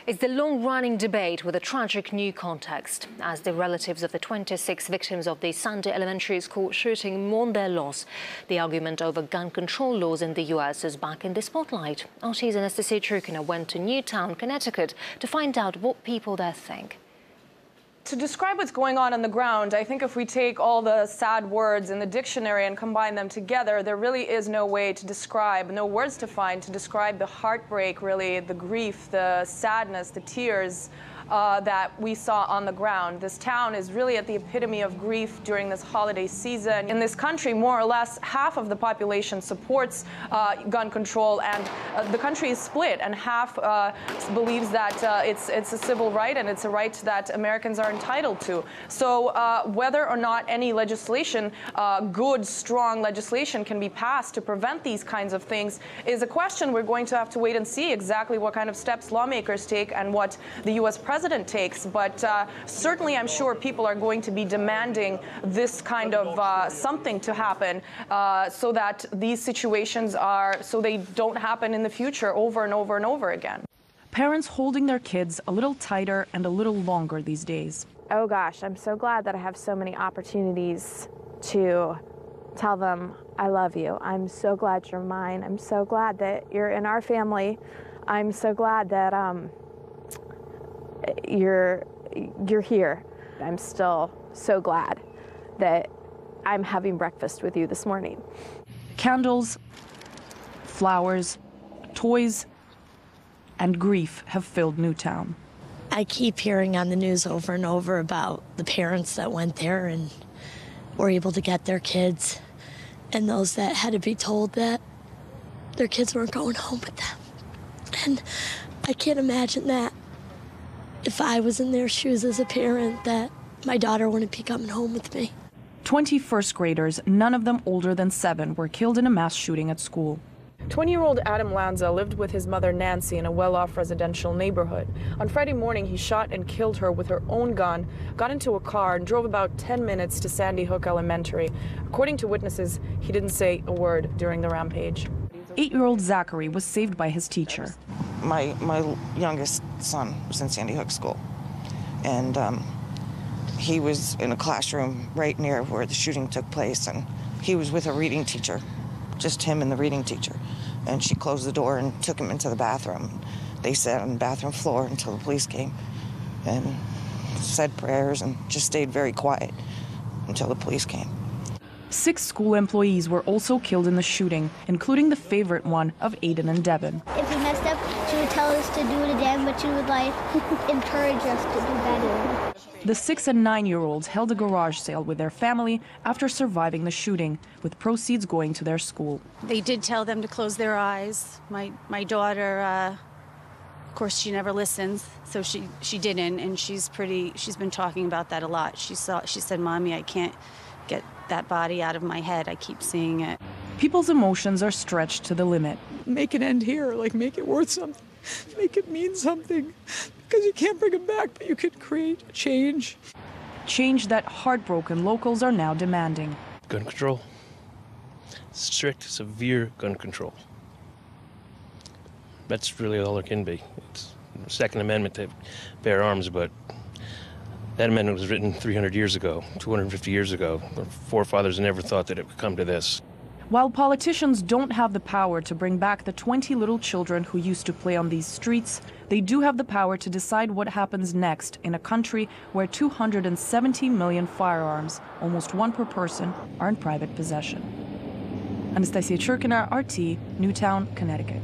It's the long-running debate with a tragic new context, as the relatives of the 26 victims of the Sunday elementary school shooting mourn their loss. The argument over gun control laws in the US is back in the spotlight. RT's Anastasia Churkina went to Newtown, Connecticut, to find out what people there think. To describe what's going on the ground, I think if we take all the sad words in the dictionary and combine them together, there really is no way to describe, no words to find to describe the heartbreak, really, the grief, the sadness, the tears that we saw on the ground. This town is really at the epitome of grief during this holiday season. In this country, more or less half of the population supports gun control, and the country is split, and half believes that it's a civil right and it's a right that Americans are entitled to. So whether or not any legislation, good, strong legislation, can be passed to prevent these kinds of things is a question we're going to have to wait and see exactly what kind of steps lawmakers take and what the U.S. president takes. But certainly I'm sure people are going to be demanding this kind of something to happen so that these situations they don't happen in the future over and over and over again. Parents holding their kids a little tighter and a little longer these days. Oh gosh, I'm so glad that I have so many opportunities to tell them I love you. I'm so glad you're mine. I'm so glad that you're in our family. I'm so glad that you're here. I'm still so glad that I'm having breakfast with you this morning. Candles, flowers, toys, and grief have filled Newtown. I keep hearing on the news over and over about the parents that went there and were able to get their kids, and those that had to be told that their kids weren't going home with them. And I can't imagine that if I was in their shoes as a parent, that my daughter wouldn't be coming home with me. 20 first graders, none of them older than 7, were killed in a mass shooting at school. 20-year-old Adam Lanza lived with his mother Nancy in a well-off residential neighborhood. On Friday morning, he shot and killed her with her own gun, got into a car, and drove about 10 minutes to Sandy Hook Elementary. According to witnesses, he didn't say a word during the rampage. 8-year-old Zachary was saved by his teacher. My youngest son was in Sandy Hook School, and he was in a classroom right near where the shooting took place, and he was with a reading teacher, just him and the reading teacher, and she closed the door and took him into the bathroom. They sat on the bathroom floor until the police came and said prayers and just stayed very quiet until the police came. 6 school employees were also killed in the shooting, including the favorite one of Aiden and Devin. If we messed up, she would tell us to do it again, but she would encourage us to do better. The 6- and 9-year-olds held a garage sale with their family after surviving the shooting, with proceeds going to their school. They did tell them to close their eyes. My daughter, of course, she never listens, so she didn't, and she's been talking about that a lot. She said, "Mommy, I can't get that body out of my head. I keep seeing it." People's emotions are stretched to the limit. Make an end here, make it worth something. Make it mean something. Because you can't bring them back, but you can create change. Change that heartbroken locals are now demanding. Gun control. Strict, severe gun control. That's really all there can be. It's the Second Amendment to bear arms, but that amendment was written 300 years ago, 250 years ago. Our forefathers never thought that it would come to this. While politicians don't have the power to bring back the 20 little children who used to play on these streets, they do have the power to decide what happens next in a country where 270 million firearms, almost 1 per person, are in private possession. Anastasia Churkina, RT, Newtown, Connecticut.